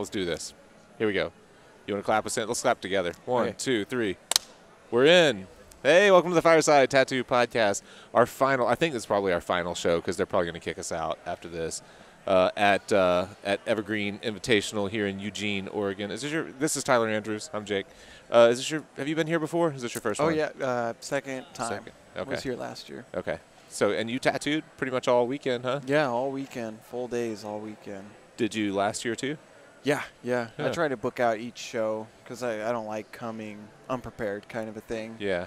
Let's do this. Here we go. You want to clap us in? Let's clap together. 1, Okay. 2, 3. We're in. Hey, welcome to the Fireside Tattoo Podcast. Our final, I think this is probably our final show because they're probably going to kick us out after this at Evergreen Invitational here in Eugene, Oregon. This is Tyler Andrews. I'm Jake. Have you been here before? Is this your first one? Oh, yeah. Second time. Second. Okay. Was here last year. Okay. So, and you tattooed pretty much all weekend, huh? Yeah, all weekend. Full days all weekend. Did you last year too? Yeah. I try to book out each show because I don't like coming unprepared kind of a thing. Yeah.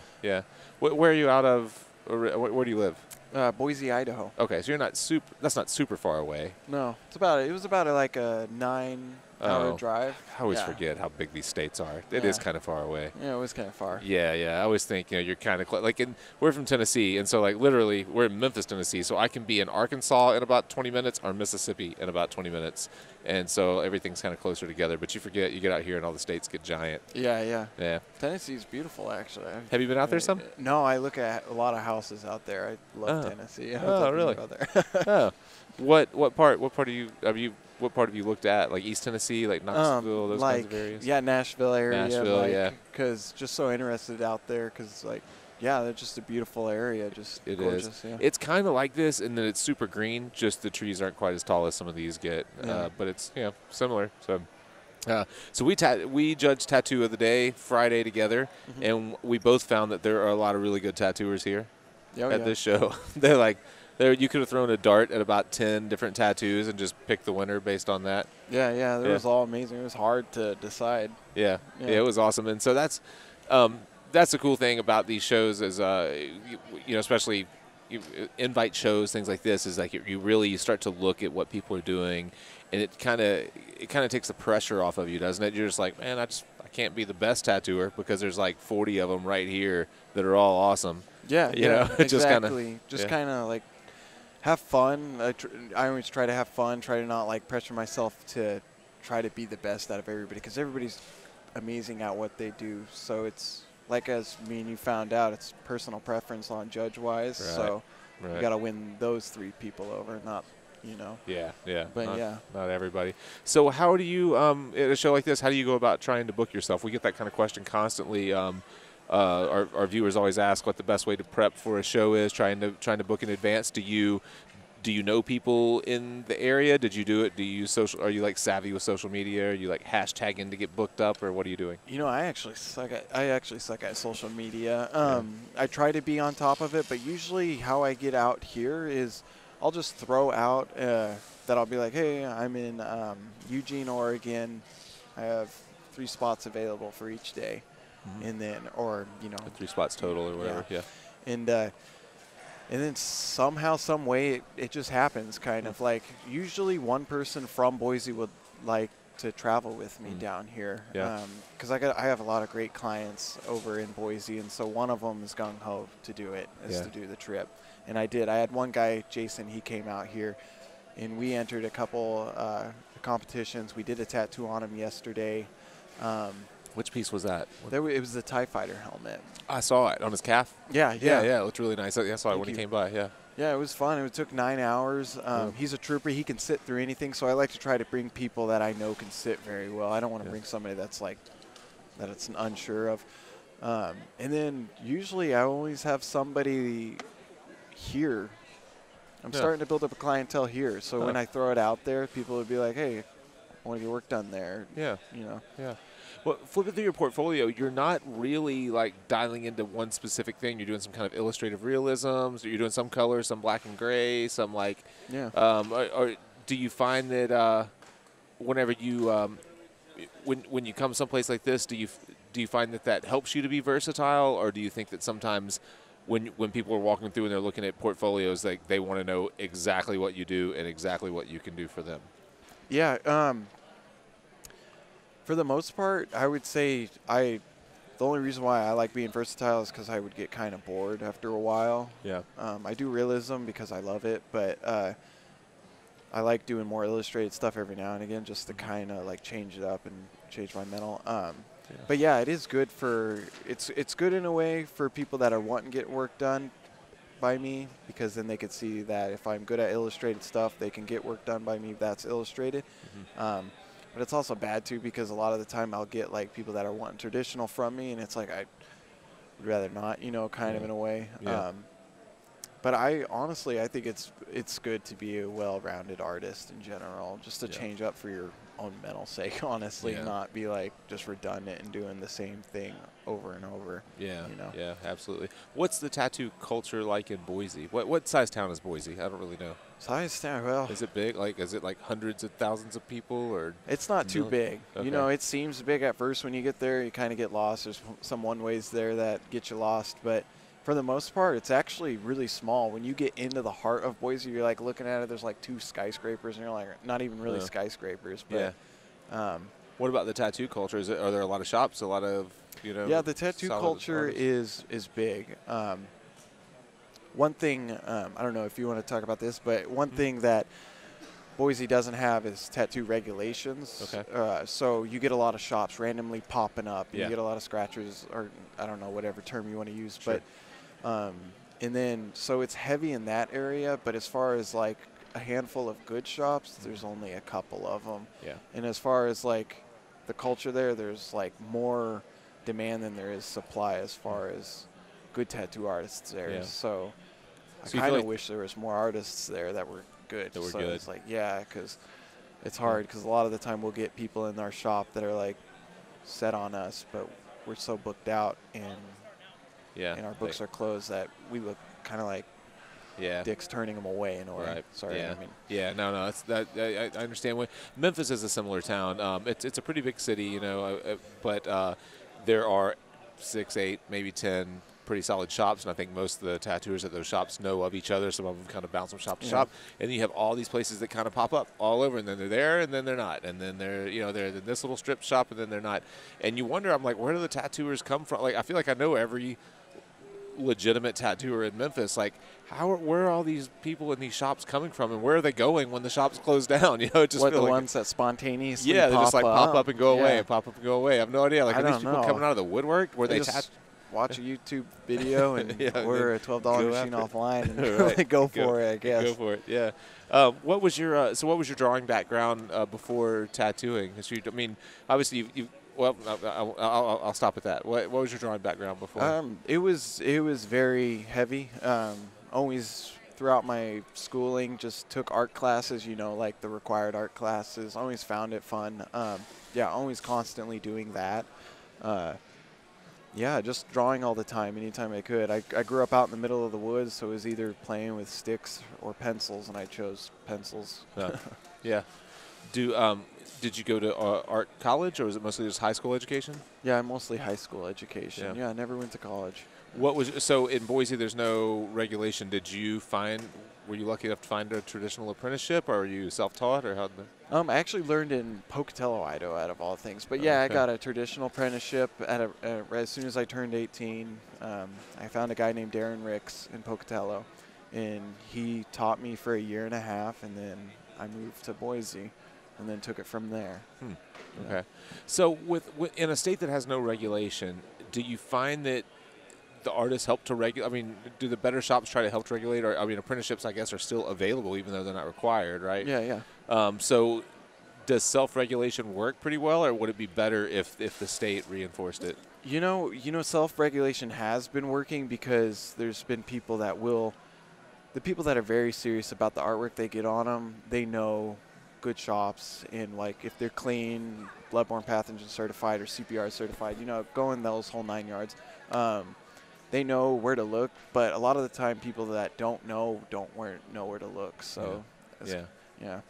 Where are you out of? Where do you live? Boise, Idaho. Okay, so you're not super. That's not super far away. No, it was about like a 9-hour drive. I always forget how big these states are. It is kind of far away. Yeah, it was kind of far. Yeah. I always think you're kind of we're from Tennessee, and so literally we're in Memphis, Tennessee. So I can be in Arkansas in about 20 minutes or Mississippi in about 20 minutes, and so everything's kind of closer together. But you forget you get out here and all the states get giant. Yeah. Tennessee's beautiful, actually. Have you been out there some? No, I look at a lot of houses out there. I love Tennessee. Oh, really? Oh, what part of you looked at? Like East Tennessee, like Knoxville, those kinds of areas? Yeah, Nashville area. Nashville, yeah. Because just so interested out there because, they're just a beautiful area. Just gorgeous. Is. Yeah. It's kind of like this, and then it's super green. Just the trees aren't quite as tall as some of these get, but it's similar. So we judged Tattoo of the Day Friday together, and we both found that there are a lot of really good tattooers here at this show. You could have thrown a dart at about 10 different tattoos and just picked the winner based on that. Yeah. It was all amazing. It was hard to decide. Yeah, it was awesome. And so that's the cool thing about these shows is, especially invite shows, things like this, is you start to look at what people are doing, and it kind of takes the pressure off of you, doesn't it? You're just like, man, I can't be the best tattooer because there's 40 of them right here that are all awesome. Yeah, exactly. Just kind of have fun. I always try to have fun, try to not pressure myself to try to be the best out of everybody because everybody's amazing at what they do. So it's as me and you found out, it's personal preference on judge-wise. Right. So you got to win those 3 people over, not, Yeah. But not everybody. So how do you, at a show like this, how do you go about trying to book yourself? We get that kind of question constantly. Our viewers always ask what the best way to prep for a show is, trying to book in advance. Do you know people in the area? Did you do it? Do you use social? Are you savvy with social media? Are you hashtagging to get booked up, or what are you doing? I actually suck at social media. I try to be on top of it, but usually how I get out here is I'll just throw out that I'll be like, hey, I'm in Eugene, Oregon. I have 3 spots available for each day. And then, 3 spots total or whatever. Yeah. And then somehow, some way, it just happens. Kind of usually one person from Boise would like to travel with me down here. Yeah. Because I have a lot of great clients over in Boise, and so one of them is gung ho to do it, to do the trip. And I did. I had one guy, Jason. He came out here, and we entered a couple competitions. We did a tattoo on him yesterday. Which piece was that? It was the TIE Fighter helmet. I saw it on his calf. Yeah. It looked really nice. I saw it when he came by. Yeah. Yeah, it was fun. It took 9 hours. He's a trooper. He can sit through anything. So I like to try to bring people that I know can sit very well. I don't want to bring somebody that's that it's unsure of. And then usually I always have somebody here. I'm starting to build up a clientele here. So when I throw it out there, people would be like, hey, I want to get work done there. Yeah. Yeah. Well, flipping through your portfolio, you're not really dialing into one specific thing. You're doing some kind of illustrative realisms. Or you're doing some color, some black and gray, some or do you find that whenever you when you come someplace like this, do you find that helps you to be versatile, or do you think that sometimes when people are walking through and they're looking at portfolios, they want to know exactly what you do and exactly what you can do for them? Yeah. For the most part, I would say the only reason why I like being versatile is because I would get kind of bored after a while. Yeah. I do realism because I love it, but I like doing more illustrated stuff every now and again just to kind of change it up and change my mental. But yeah, it is good it's good in a way for people that are wanting to get work done by me, because then they could see that if I'm good at illustrated stuff, they can get work done by me that's illustrated. but it's also bad too because a lot of the time I'll get like people that are wanting traditional from me, and it's like I would rather not, you know, kind of in a way. Yeah. But I honestly, I think it's good to be a well-rounded artist in general, just to change up for your own mental sake, honestly, not be like just redundant and doing the same thing over and over. Yeah, you know? yeah, absolutely. What's the tattoo culture like in Boise? What size town is Boise? I don't really know. Size town, well. Is it big? Like, is it like hundreds of thousands of people, or? It's not too big. Okay. You know, it seems big at first when you get there. You kind of get lost. There's some one-ways there that get you lost, but for the most part, it's actually really small. When you get into the heart of Boise, you're like looking at it. There's like 2 skyscrapers, and you're like, not even really skyscrapers. But, what about the tattoo culture? Are there a lot of shops? A lot of, you know? Yeah, the tattoo culture is big. One thing, I don't know if you want to talk about this, but one thing that Boise doesn't have is tattoo regulations. Okay. So you get a lot of shops randomly popping up. Yeah. You get a lot of scratchers, or I don't know, whatever term you want to use. Sure. But and then so it's heavy in that area. But as far as like a handful of good shops, there's only a couple of them. Yeah. And as far as like the culture there's like more demand than there is supply as far as good tattoo artists there. Yeah. So I you kind feel of like wish there was more artists there that were good. That were so good. it's like, yeah, because it's hard because a lot of the time we'll get people in our shop that are like set on us, but we're so booked out and our books are closed that we look kind of like dicks turning them away in a way. Right. Sorry, Yeah. I mean. Yeah, no, that's that. I understand. Memphis is a similar town. It's a pretty big city, you know, but there are 6, 8, maybe 10 pretty solid shops, and I think most of the tattooers at those shops know of each other. Some of them kind of bounce from shop to shop, and you have all these places that kind of pop up all over, and then they're there, and then they're not, and then they're in this little strip shop, and then they're not, and you wonder, I'm like, where do the tattooers come from? Like, I feel like I know every legitimate tattooer in Memphis. Like, where are all these people in these shops coming from, and where are they going when the shops close down? You know, it just the like ones that spontaneously they just like pop up and go away, and pop up and go away. I have no idea. Like, are these people coming out of the woodwork? Were they watch a YouTube video and order a $12 machine offline and right. go for it, I guess. Go for it, yeah. What was your drawing background before tattooing? I mean, obviously well, I'll stop at that. What was your drawing background before? It was very heavy. Always throughout my schooling, just took art classes, you know, like the required art classes. Always found it fun. Always constantly doing that. Just drawing all the time, anytime I could. I grew up out in the middle of the woods, so it was either playing with sticks or pencils, and I chose pencils. Yeah. Did you go to art college, or was it mostly just high school education? Yeah, mostly high school education. Yeah, I never went to college. So in Boise, there's no regulation. Were you lucky enough to find a traditional apprenticeship, or are you self-taught, or how? I actually learned in Pocatello, Idaho, out of all things. But yeah, I got a traditional apprenticeship as soon as I turned 18. I found a guy named Darren Ricks in Pocatello, and he taught me for a year and a half, and then I moved to Boise, and then took it from there. Okay. So in a state that has no regulation, do you find that the artists help to regulate? I mean, do the better shops try to help to regulate? Or, I mean, apprenticeships, I guess, are still available even though they're not required, right? Yeah. So does self-regulation work pretty well, or would it be better if the state reinforced it? You know, self-regulation has been working because there's been people that the people that are very serious about the artwork they get on them, they know good shops, and like if they're clean, bloodborne pathogen certified or CPR certified, you know, going those whole 9 yards. They know where to look, but a lot of the time people that don't know where to look. So yeah.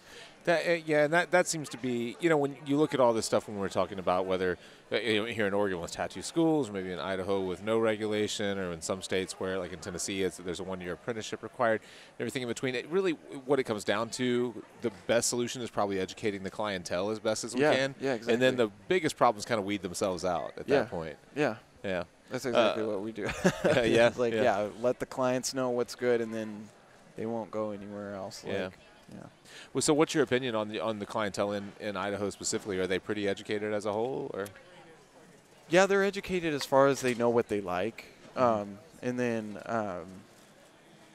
That seems to be, you know, when you look at all this stuff when we're talking about whether here in Oregon with tattoo schools, maybe in Idaho with no regulation, or in some states where, like in Tennessee, there's a 1-year apprenticeship required, everything in between. It really, what it comes down to, the best solution is probably educating the clientele as best as we can. Yeah, exactly. And then the biggest problems kind of weed themselves out at that point. Yeah. That's exactly what we do. It's like, let the clients know what's good, and then they won't go anywhere else. Yeah. Well, so what's your opinion on the clientele in Idaho specifically? Are they pretty educated as a whole, or? Yeah, they're educated as far as they know what they like, and then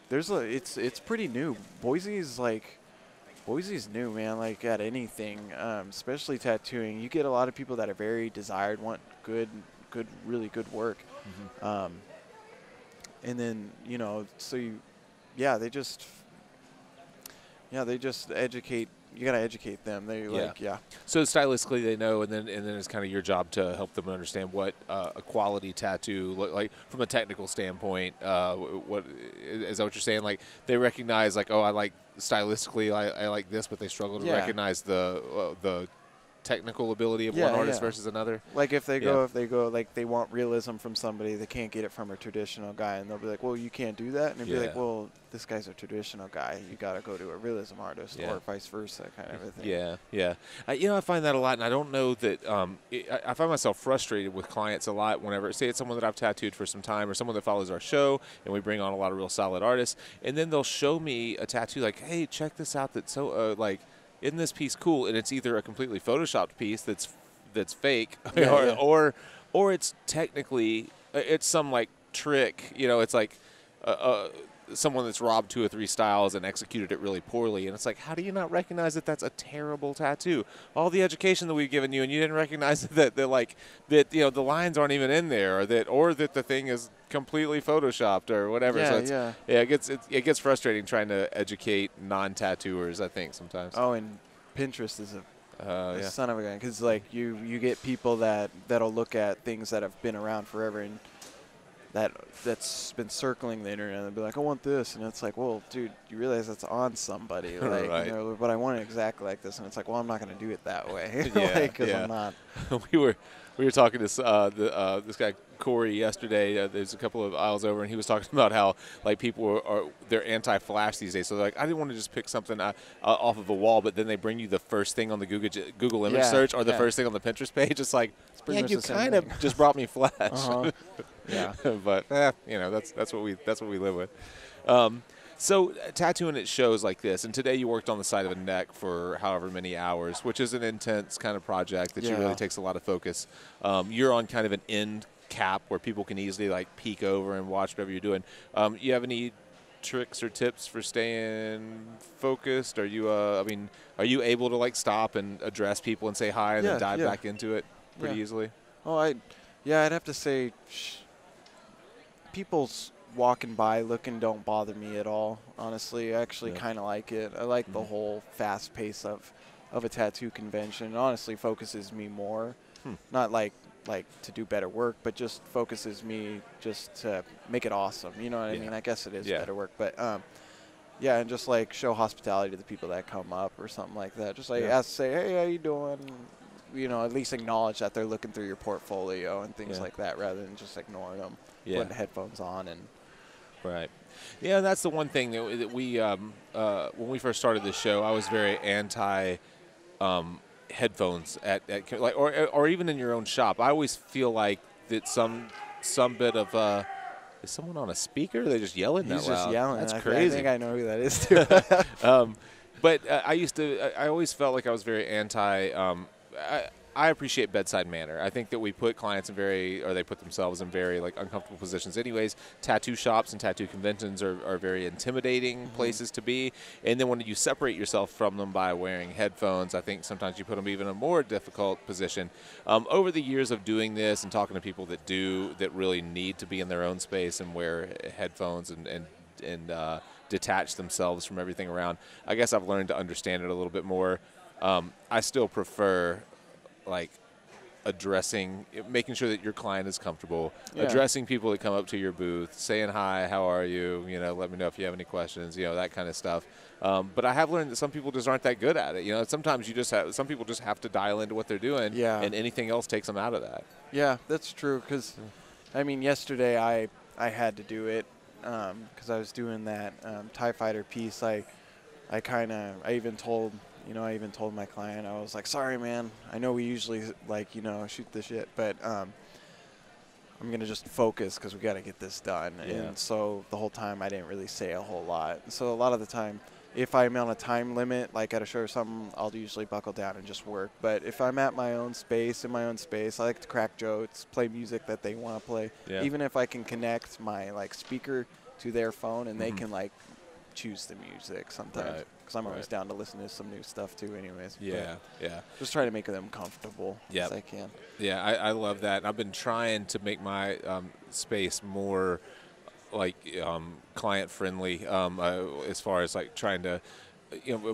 it's pretty new. Boise is like Boise's new, man, like at anything, especially tattooing. You get a lot of people that are very desired, want really good work. And then, you know, so they just educate. You got to educate them. So stylistically they know, and then it's kind of your job to help them understand what a quality tattoo look like from a technical standpoint. What is that what you're saying? Like they recognize like, oh, I like stylistically I like this, but they struggle to recognize the technical ability of one artist versus another. Like if they go like they want realism from somebody, they can't get it from a traditional guy, and they'll be like, well, you can't do that, and they'll be like, well, this guy's a traditional guy, you got to go to a realism artist, or vice versa, kind of a thing. You know, I find that a lot, and I don't know that I find myself frustrated with clients a lot whenever, say it's someone that I've tattooed for some time or someone that follows our show, and we bring on a lot of real solid artists, and then they'll show me a tattoo like, hey, check this out, that's so like, isn't this piece cool? And it's either a completely photoshopped piece that's fake, or it's technically it's some like trick. You know, it's like someone that's robbed 2 or 3 styles and executed it really poorly. And it's like, how do you not recognize that that's a terrible tattoo? All the education that we've given you, and you didn't recognize that you know the lines aren't even in there, or that the thing is completely photoshopped or whatever. It gets frustrating trying to educate non-tattooers, I think, sometimes. Oh, and Pinterest is a son of a gun, because like you get people that'll look at things that have been around forever and that's been circling the internet and be like, I want this, and it's like, well, dude, you realize that's on somebody, like, right. You know, but I want it exactly like this, and it's like, well, I'm not going to do it that way, because I'm not. we were talking to this guy Corey yesterday. There's a couple of aisles over, and he was talking about how like people they're anti-flash these days. So like, I didn't want to just pick something off of a wall, but then they bring you the first thing on the Google image search or the first thing on the Pinterest page. It's like, you kind of just brought me flash. But you know, that's what we live with. So tattooing at shows like this, and today you worked on the side of a neck for however many hours, which is an intense kind of project that really takes a lot of focus. You're on kind of an end cap where people can easily like peek over and watch whatever you're doing. You have any tricks or tips for staying focused? Are you are you able to like stop and address people and say hi and then dive back into it pretty easily? Oh, I'd have to say people's walking by looking don't bother me at all, honestly. I actually kind of like it. I like the whole fast pace of a tattoo convention. It honestly focuses me more, not like to do better work, but just focuses me just to make it awesome. You know what I mean? I guess it is better work, but and just like show hospitality to the people that come up or something like that. Just like say, hey, how you doing? You know, at least acknowledge that they're looking through your portfolio and things like that, rather than just ignoring them, putting headphones on and. Right. Yeah, that's the one thing that we when we first started this show, I was very anti headphones at like or even in your own shop. I always feel like that some bit of is someone on a speaker? They're just yelling that loud. He's just yelling. That's crazy. I think I know who that is too. But I always felt like I was very anti. I appreciate bedside manner. I think that we put clients in they put themselves in very like uncomfortable positions anyways. Tattoo shops and tattoo conventions are very intimidating places to be. And then when you separate yourself from them by wearing headphones, I think sometimes you put them even in a more difficult position. Over the years of doing this and talking to people that really need to be in their own space and wear headphones and detach themselves from everything around, I guess I've learned to understand it a little bit more. I still prefer like making sure that your client is comfortable, addressing people that come up to your booth, saying hi, how are you, you know, let me know if you have any questions, you know, that kind of stuff. But I have learned that some people just aren't that good at it. You know, sometimes some people just have to dial into what they're doing, and anything else takes them out of that. Yeah, that's true, because, I mean, yesterday I had to do it because I was doing that TIE Fighter piece. I even told my client, I was like, sorry, man, I know we usually, like, you know, shoot the shit, but I'm going to just focus because we got to get this done. And so the whole time I didn't really say a whole lot. So a lot of the time, if I'm on a time limit, like at a show or something, I'll usually buckle down and just work. But if I'm at my own space, I like to crack jokes, play music that they want to play. Even if I can connect my, like, speaker to their phone and they can, like, choose the music sometimes, because I'm always down to listen to some new stuff too anyways. Yeah, yeah. Just try to make them comfortable as I can. Yeah, I love that. I've been trying to make my space more like client friendly as far as like trying to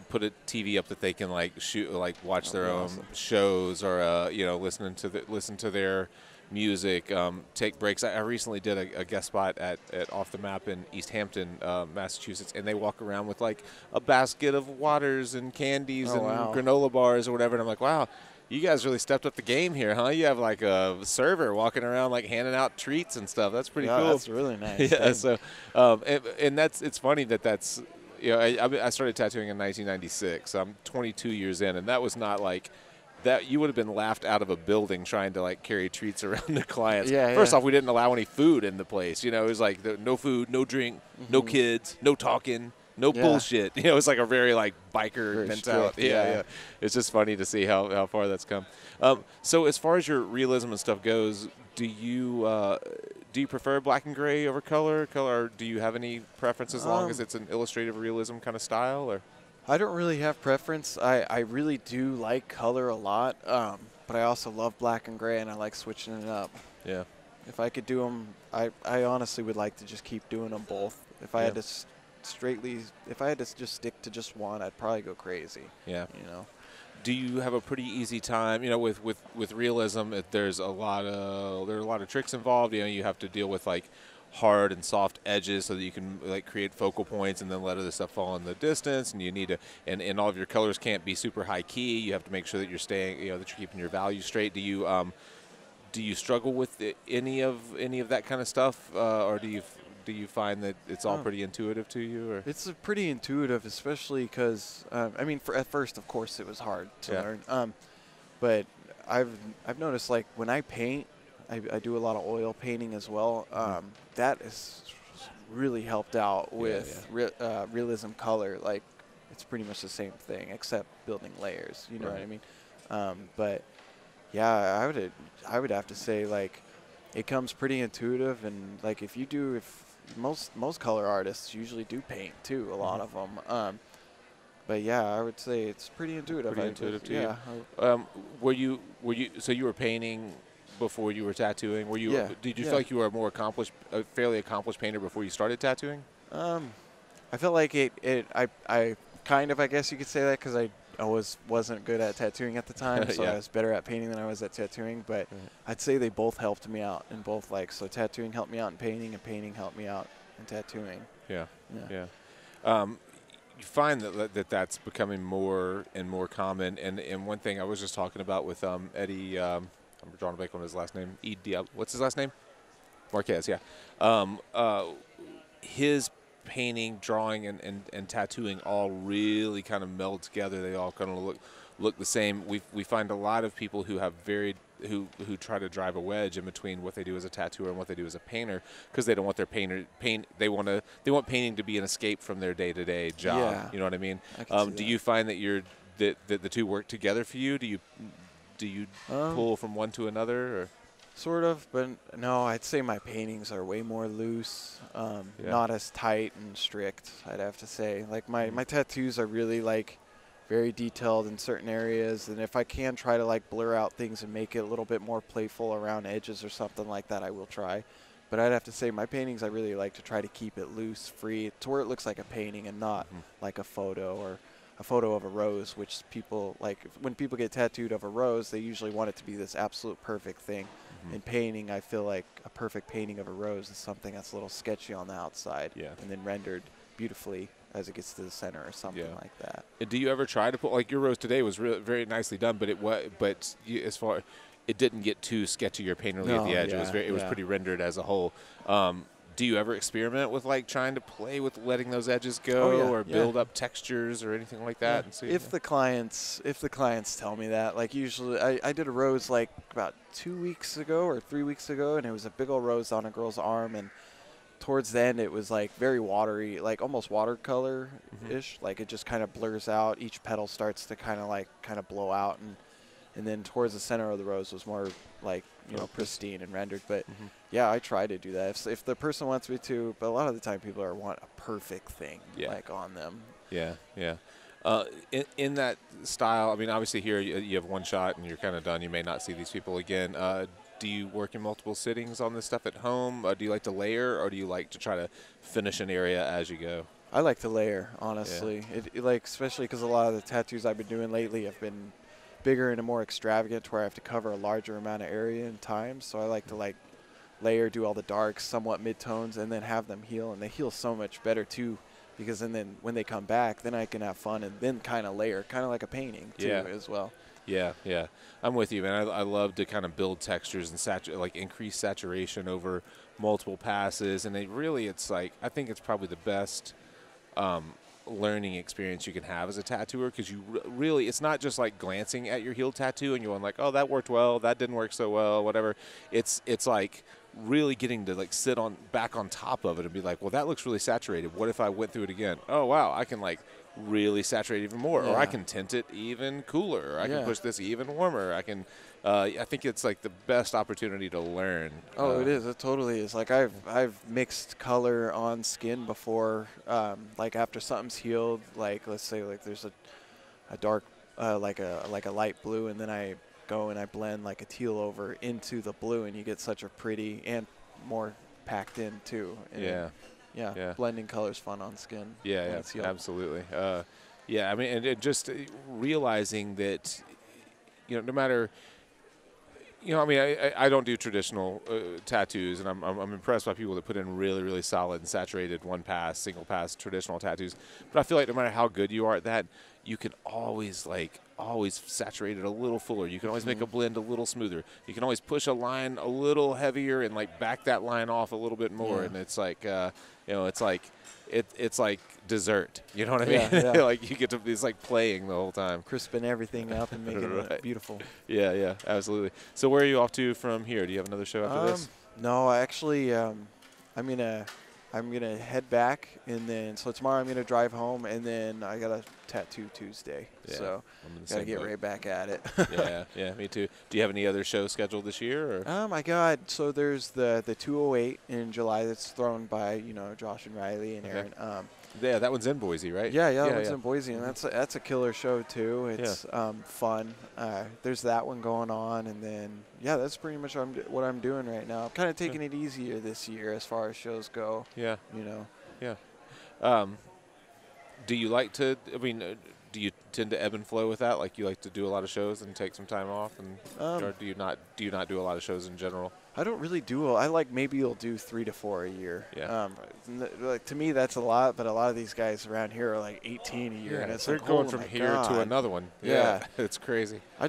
put a TV up that they can like shoot, like watch their own shows, or listen to their music, take breaks. I recently did a guest spot at Off the Map in East Hampton, Massachusetts, and they walk around with like a basket of waters and candies and granola bars or whatever, and I'm like, wow, you guys really stepped up the game here, huh? You have like a server walking around like handing out treats and stuff. That's pretty cool. That's really nice. Yeah, so and it's funny that's I started tattooing in 1996. So I'm 22 years in, and that was not like that. You would have been laughed out of a building trying to like carry treats around to clients. First off, we didn't allow any food in the place. It was like no food, no drink, no kids, no talking. No bullshit. It's like a very like biker mentality. Yeah. It's just funny to see how far that's come. So as far as your realism and stuff goes, do you prefer black and gray over color? Or do you have any preference as long as it's an illustrative realism kind of style? Or I don't really have preference. I really do like color a lot, but I also love black and gray, and I like switching it up. Yeah. If I could do them, I honestly would like to just keep doing them both. If I had to if I had to just stick to just one, I'd probably go crazy. Yeah. Do you have a pretty easy time? With realism, there's a lot of tricks involved. You have to deal with like hard and soft edges so that you can like create focal points and then let other stuff fall in the distance. And you need to, and all of your colors can't be super high key. You have to make sure that you're staying, that you're keeping your values straight. Do you struggle with any of that kind of stuff, or do you find that it's all pretty intuitive to you? Or? It's pretty intuitive, especially because, at first, of course, it was hard to learn. But I've noticed, like, when I paint, I do a lot of oil painting as well. That has really helped out with realism color. Like, it's pretty much the same thing, except building layers. You know what I mean? But, yeah, I would have to say, like, it comes pretty intuitive. And, like, most color artists usually do paint too, a lot of them. But yeah, I would say it's pretty intuitive. Pretty intuitive to you. So you were painting before you were tattooing? Did you feel like you were a fairly accomplished painter before you started tattooing? I felt like I kind of, I guess you could say that, because I wasn't good at tattooing at the time, so I was better at painting than I was at tattooing. But I'd say they both helped me out in both. Like, so tattooing helped me out in painting, and painting helped me out in tattooing. Yeah. You find that's becoming more and more common. And one thing I was just talking about with Eddie, I'm drawing a blank on his last name. What's his last name? Marquez. Yeah. His painting, drawing, and tattooing all really kind of meld together. They all kind of look the same. We find a lot of people who have who try to drive a wedge in between what they do as a tattooer and what they do as a painter, because they don't want their they want painting to be an escape from their day-to-day job. Yeah. You know what I mean? Do you find that that the two work together for you? Do you pull from one to another? Or? Sort of, but no, I'd say my paintings are way more loose, not as tight and strict, I'd have to say. Like, my tattoos are really, like, very detailed in certain areas, and if I can try to, like, blur out things and make it a little bit more playful around edges or something like that, I will try. But I'd have to say my paintings, I really like to try to keep it loose, free, to where it looks like a painting and not like a photo, or a photo of a rose, which people, like, when people get tattooed of a rose, they usually want it to be this absolute perfect thing. In painting, I feel like a perfect painting of a rose is something that's a little sketchy on the outside, and then rendered beautifully as it gets to the center or something like that. Do you ever try to put, like, your rose today was very nicely done, but it didn't get too sketchy or painterly at the edge. It was pretty rendered as a whole. Do you ever experiment with, like, trying to play with letting those edges go, or build up textures or anything like that? And see, if the clients tell me that, like, usually I did a rose like about 2 weeks ago or 3 weeks ago, and it was a big old rose on a girl's arm, and towards the end it was like very watery, like almost watercolor-ish. Like, it just kind of blurs out. Each petal starts to kind of blow out, and and then towards the center of the rose was more like, you know, pristine and rendered. But yeah, I try to do that if the person wants me to. But a lot of the time, people want a perfect thing like on them. Yeah, yeah. In that style, I mean, obviously here you have one shot and you're kind of done. You may not see these people again. Do you work in multiple sittings on this stuff at home? Do you like to layer, or do you like to try to finish an area as you go? I like to layer, honestly. It like, especially because a lot of the tattoos I've been doing lately have been bigger and more extravagant, to where I have to cover a larger amount of area in time. So I like to like layer, do all the darks, somewhat mid-tones, and then have them heal. And they heal so much better too, because then when they come back, then I can have fun and then kind of layer, kind of like a painting too as well. Yeah, yeah. I'm with you, man. I love to kind of build textures and like increase saturation over multiple passes. And it's like, I think it's probably the best learning experience you can have as a tattooer, because you really, it's not just like glancing at your healed tattoo and you're going like, oh, that worked well, that didn't work so well, whatever. It's like really getting to like sit back on top of it and be like, well, that looks really saturated. What if I went through it again? Oh, wow, I can like really saturate even more, or I can tint it even cooler, or I can push this even warmer. I can I think it's like the best opportunity to learn. Oh, it is. It totally is. Like I've mixed color on skin before, like after something's healed, like let's say like there's a dark like a light blue, and then I go and I blend like a teal over into the blue, and you get such a pretty and more packed in too. And yeah, blending color's fun on skin. Yeah, absolutely. Yeah, I mean, and just realizing that, you know, no matter, you know, I mean, I don't do traditional tattoos, and I'm impressed by people that put in really, really solid and saturated one pass, single pass traditional tattoos. But I feel like no matter how good you are at that, you can always saturate it a little fuller. You can always make a blend a little smoother. You can always push a line a little heavier and like back that line off a little bit more. And it's like, you know, it's like dessert. You know what I mean? Yeah. Like you get to, it's like playing the whole time. Crisping everything up and making it beautiful. Yeah, absolutely. So where are you off to from here? Do you have another show after this? No, I actually, I'm gonna head back, and then so tomorrow I'm gonna drive home, and then I got a tattoo Tuesday, so gotta get right back at it. yeah, me too. Do you have any other shows scheduled this year? Or? So there's the 208 in July that's thrown by, you know, Josh and Riley and Aaron. Yeah, that one's in Boise, right? Yeah, that one's in Boise, and that's a killer show too. It's fun. There's that one going on, and then that's pretty much what I'm doing right now. I'm kind of taking it easier this year as far as shows go. Yeah, you know. Yeah. Do you like to? I mean, do you tend to ebb and flow with that? Like you like to do a lot of shows and take some time off, and or do you not? Do you not do a lot of shows in general? I don't really do. I like maybe you'll do 3 to 4 a year. Yeah. Like to me that's a lot, but a lot of these guys around here are like 18 a year, and it's they're like, going from here to another one. Yeah, it's crazy. I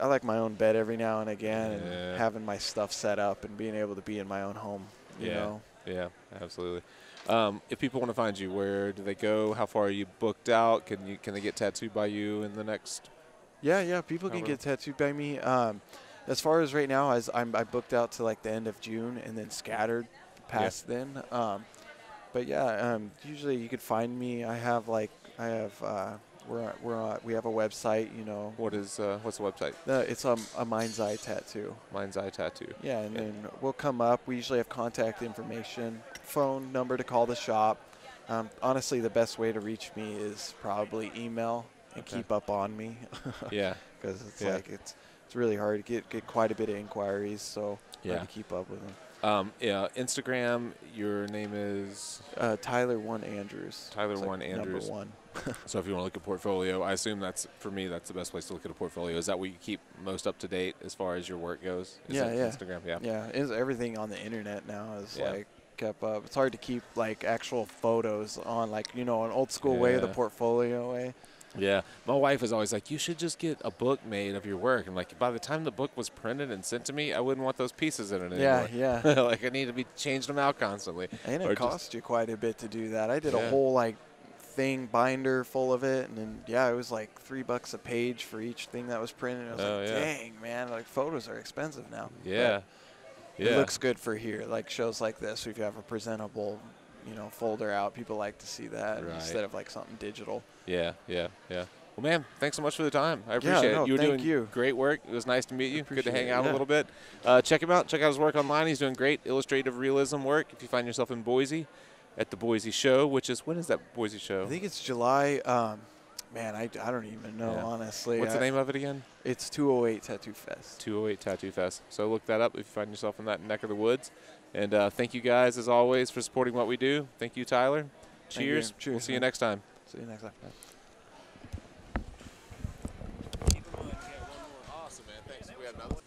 like my own bed every now and again, and having my stuff set up and being able to be in my own home. You know? Yeah, absolutely. If people want to find you, where do they go? How far are you booked out? Can they get tattooed by you in the next? Yeah. People can get tattooed by me. As far as right now, I booked out to like the end of June, and then scattered past then. But usually you could find me. We have a website. You know. What's the website? It's a Mind's Eye Tattoo. Mind's Eye Tattoo. Yeah, and then we'll come up. We usually have contact information, phone number to call the shop. Honestly, the best way to reach me is probably email and keep up on me. Yeah. Because it's like it's really hard to get quite a bit of inquiries, so to keep up with them. Instagram, your name is? Tyler1Andrews. Tyler1Andrews. Number 1. So if you want to look at portfolio, I assume that's the best place to look at a portfolio. Is that where you keep most up to date as far as your work goes? Instagram, everything on the internet now is like kept up. It's hard to keep like actual photos on, like, you know, an old school way, the portfolio way. Yeah, my wife is always like, you should just get a book made of your work. And like, by the time the book was printed and sent to me, I wouldn't want those pieces in it anymore. Yeah. Like I need to be changing them out constantly. And it cost you quite a bit to do that. I did a whole like binder full of it, and then it was like $3 a page for each thing that was printed. I was like, dang, man, like photos are expensive now. Yeah. It looks good for here, like shows like this. If you have a presentable, you know, folder out, people like to see that instead of like something digital. Yeah. Well, man, thanks so much for the time. I appreciate it. You were doing great work. It was nice to meet you. Good to hang out a little bit. Check him out. Check out his work online. He's doing great illustrative realism work. If you find yourself in Boise at the Boise show, which is, when is that Boise show? I think it's July. Man, I don't even know, honestly. What's the name of it again? It's 208 Tattoo Fest. 208 Tattoo Fest. So look that up if you find yourself in that neck of the woods. And thank you guys, as always, for supporting what we do. Thank you, Tyler. Cheers. Cheers. We'll see you next time. See you next time. Awesome, man. Thanks. We have another one.